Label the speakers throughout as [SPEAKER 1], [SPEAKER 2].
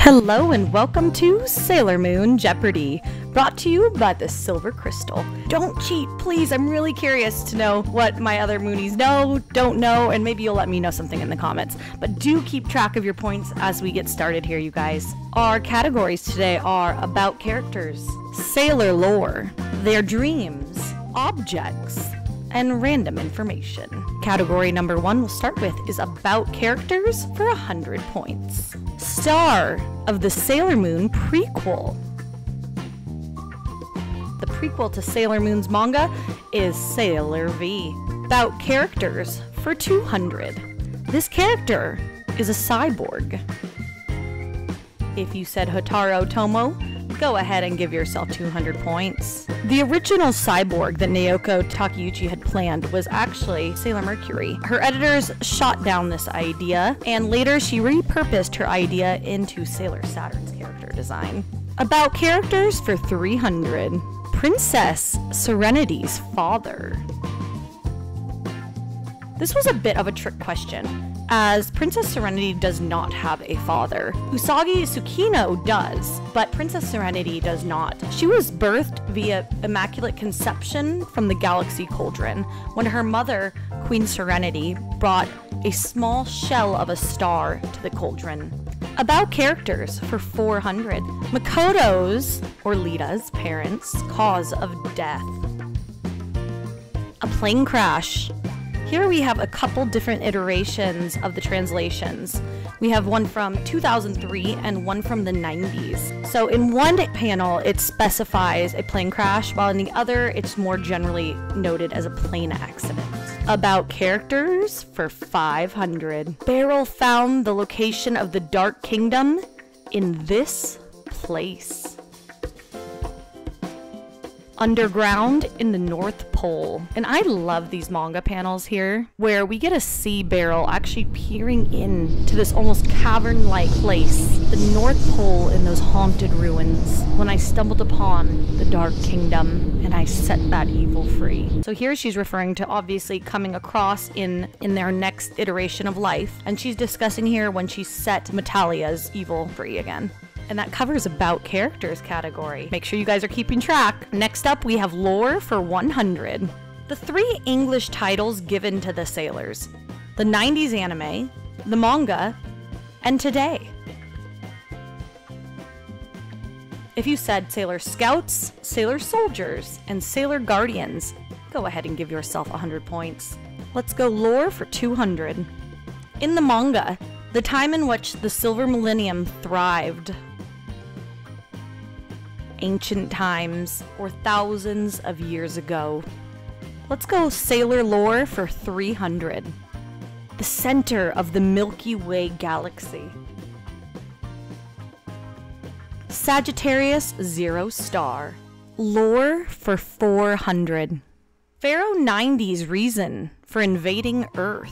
[SPEAKER 1] Hello and welcome to Sailor Moon Jeopardy, brought to you by the Silver Crystal. Don't cheat, please. I'm really curious to know what my other Moonies know, don't know, and maybe you'll let me know something in the comments. But do keep track of your points as we get started here, you guys. Our categories today are about characters, sailor lore, their dreams, objects, and random information. Category number 1 we'll start with is about characters for 100 points. Star of the Sailor Moon prequel. The prequel to Sailor Moon's manga is Sailor V. About characters for 200. This character is a cyborg. If you said Hotaru Tomo, go ahead and give yourself 200 points. The original cyborg that Naoko Takeuchi had planned was actually Sailor Mercury. Her editors shot down this idea, and later she repurposed her idea into Sailor Saturn's character design. About characters for 300. Princess Serenity's father. This was a bit of a trick question, as Princess Serenity does not have a father. Usagi Tsukino does, but Princess Serenity does not. She was birthed via Immaculate Conception from the Galaxy Cauldron, when her mother, Queen Serenity, brought a small shell of a star to the cauldron. About characters for 400. Makoto's, or Lita's, parents' cause of death. A plane crash. Here we have a couple different iterations of the translations. We have one from 2003 and one from the 90s. So in one panel, it specifies a plane crash, while in the other, it's more generally noted as a plane accident. About characters for 500. Beryl found the location of the Dark Kingdom in this place. Underground in the North Pole. And I love these manga panels here, where we get to see Beryl actually peering into this almost cavern-like place, the North Pole in those haunted ruins, when I stumbled upon the Dark Kingdom and I set that evil free. So here she's referring to obviously coming across in their next iteration of life, and she's discussing here when she set Metalia's evil free again. And that covers about characters category. Make sure you guys are keeping track. Next up, we have lore for 100. The 3 English titles given to the sailors: the 90s anime, the manga, and today. If you said Sailor Scouts, Sailor Soldiers, and Sailor Guardians, go ahead and give yourself 100 points. Let's go lore for 200. In the manga, the time in which the Silver Millennium thrived. Ancient times, or thousands of years ago. Let's go Sailor lore for 300. The center of the Milky Way galaxy. Sagittarius Zero Star. Lore for 400. Pharaoh 90's reason for invading Earth.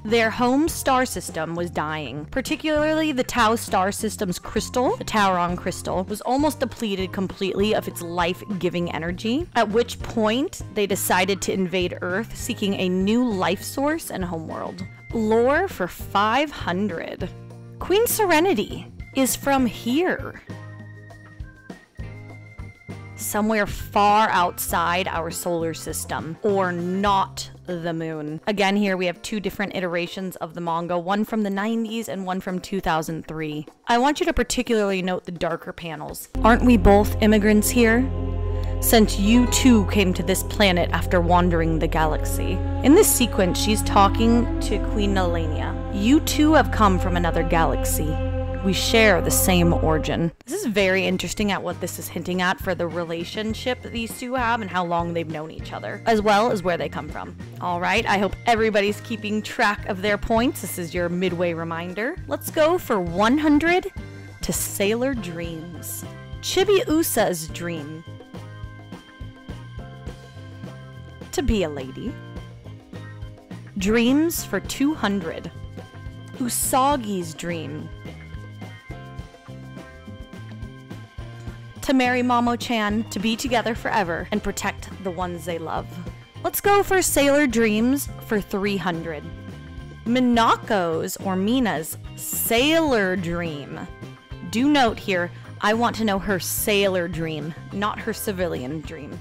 [SPEAKER 1] Their home star system was dying, particularly the Tau star system's crystal, the Tauron crystal, was almost depleted completely of its life-giving energy, at which point they decided to invade Earth, seeking a new life source and homeworld. Lore for 500. Queen Serenity is from here. Somewhere far outside our solar system, or not the moon. Again, here we have 2 different iterations of the manga, one from the 90s and one from 2003. I want you to particularly note the darker panels. Aren't we both immigrants here? Since you too came to this planet after wandering the galaxy. In this sequence, she's talking to Queen Nelania. You too have come from another galaxy. We share the same origin. This is very interesting at what this is hinting at for the relationship that these two have and how long they've known each other, as well as where they come from. All right, I hope everybody's keeping track of their points. This is your midway reminder. Let's go for 100 to Sailor Dreams. Chibiusa's dream. To be a lady. Dreams for 200. Usagi's dream. To marry Momo-chan, to be together forever, and protect the ones they love. Let's go for Sailor Dreams for 300. Minako's or Mina's sailor dream. Do note here, I want to know her sailor dream, not her civilian dream.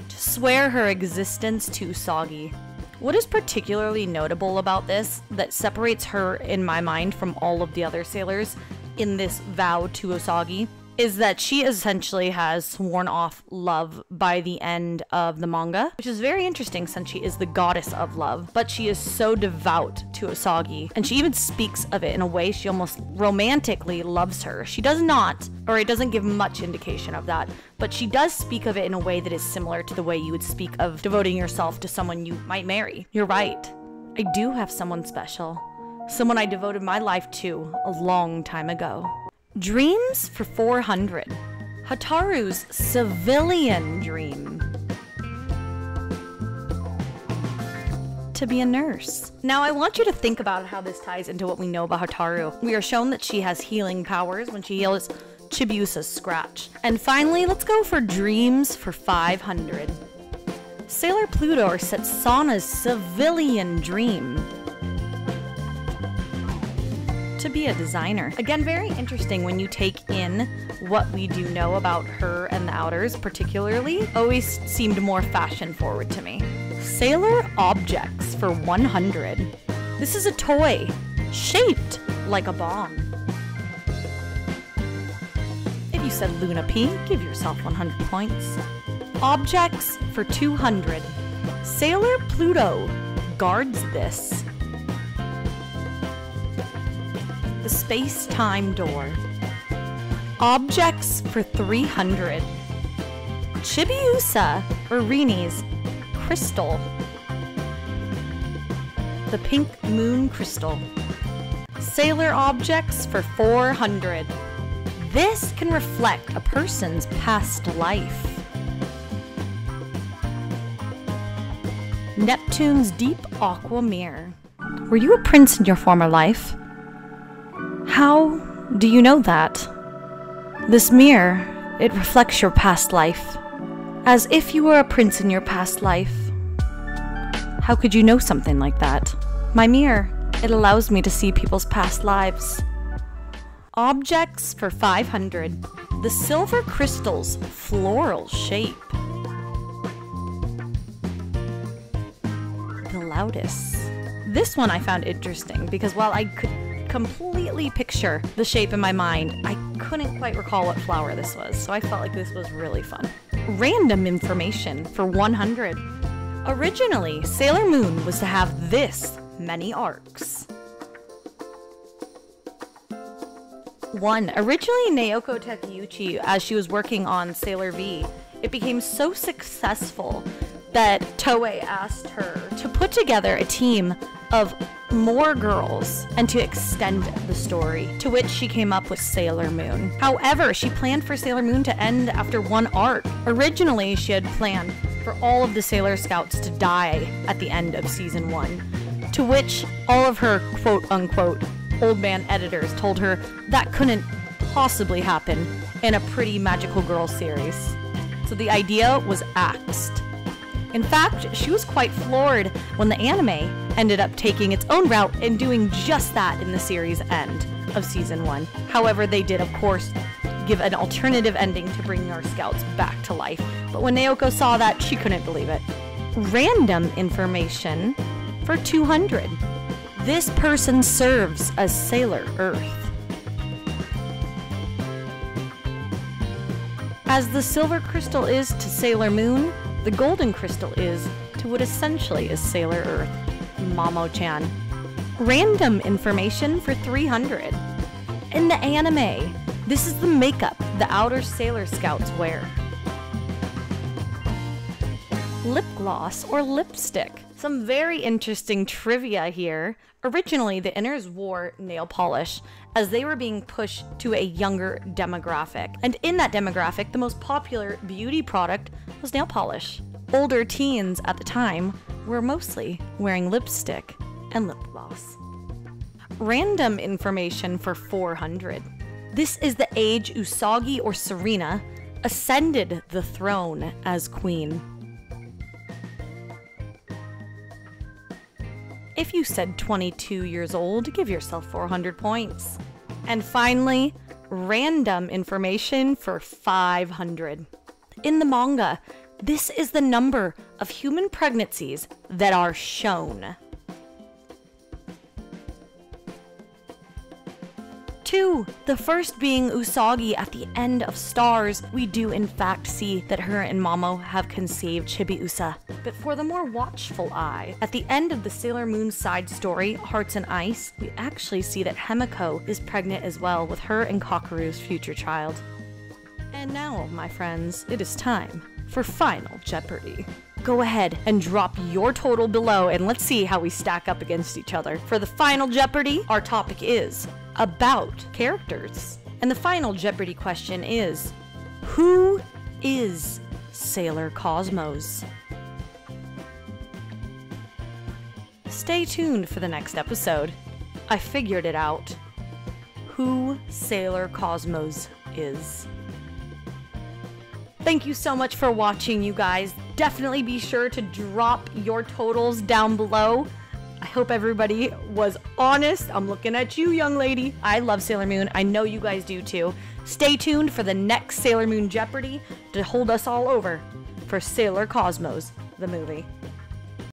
[SPEAKER 1] To swear her existence to Usagi. What is particularly notable about this that separates her in my mind from all of the other sailors in this vow to Usagi is that she essentially has sworn off love by the end of the manga, which is very interesting since she is the goddess of love, but she is so devout to Usagi, and she even speaks of it in a way she almost romantically loves her. She does not, or it doesn't give much indication of that, but she does speak of it in a way that is similar to the way you would speak of devoting yourself to someone you might marry. You're right. I do have someone special. Someone I devoted my life to a long time ago. Dreams for 400. Hataru's civilian dream. To be a nurse. Now I want you to think about how this ties into what we know about Hataru. We are shown that she has healing powers when she heals Chibiusa's scratch. And finally, let's go for dreams for 500. Sailor Pluto or Setsana's civilian dream. To be a designer. Again, very interesting when you take in what we do know about her and the Outers, particularly. Always seemed more fashion forward to me. Sailor objects for 100. This is a toy shaped like a bomb. If you said Luna P, give yourself 100 points. Objects for 200. Sailor Pluto guards this. The space-time door. Objects for 300. Chibiusa or Rini's crystal. The pink moon crystal. Sailor objects for 400. This can reflect a person's past life. Neptune's deep aqua mirror. Were you a prince in your former life? How do you know that? This mirror, it reflects your past life. As if you were a prince in your past life. How could you know something like that? My mirror, it allows me to see people's past lives. Objects for 500. The silver crystal's floral shape. The loudest. This one I found interesting because while I could completely picture the shape in my mind, I couldn't quite recall what flower this was, so I felt like this was really fun. Random information for 100. Originally, Sailor Moon was to have this many arcs. 1. Originally Naoko Takeuchi, as she was working on Sailor V, it became so successful that Toei asked her to put together a team of more girls and to extend the story, to which she came up with Sailor Moon. However, she planned for Sailor Moon to end after one arc. Originally, she had planned for all of the Sailor Scouts to die at the end of season 1, to which all of her quote-unquote old man editors told her that couldn't possibly happen in a pretty magical girl series. So the idea was axed. In fact, she was quite floored when the anime ended up taking its own route and doing just that in the series end of season 1. However, they did, of course, give an alternative ending to bringing our scouts back to life. But when Naoko saw that, she couldn't believe it. Random information for 200. This person serves as Sailor Earth. As the silver crystal is to Sailor Moon, the golden crystal is to what essentially is Sailor Earth, Mamo-chan. Random information for 300. In the anime, this is the makeup the outer Sailor Scouts wear. Lip gloss or lipstick. Some very interesting trivia here. Originally, the inners wore nail polish as they were being pushed to a younger demographic. And in that demographic, the most popular beauty product was nail polish. Older teens at the time were mostly wearing lipstick and lip gloss. Random information for 400. This is the age Usagi or Serena ascended the throne as queen. If you said 22 years old, give yourself 400 points. And finally, random information for 500. In the manga, this is the number of human pregnancies that are shown. 2. The first being Usagi at the end of Stars. We do in fact see that her and Mamo have conceived Chibiusa. But for the more watchful eye, at the end of the Sailor Moon side story, Hearts and Ice, we actually see that Himiko is pregnant as well with her and Kakeru's future child. And now, my friends, it is time for Final Jeopardy! Go ahead and drop your total below and let's see how we stack up against each other. For the Final Jeopardy, our topic is about characters. And the Final Jeopardy question is, who is Sailor Cosmos? Stay tuned for the next episode. I figured it out. Who Sailor Cosmos is. Thank you so much for watching, you guys. Definitely be sure to drop your totals down below. I hope everybody was honest. I'm looking at you, young lady. I love Sailor Moon. I know you guys do too. Stay tuned for the next Sailor Moon Jeopardy to hold us all over for Sailor Cosmos, the movie.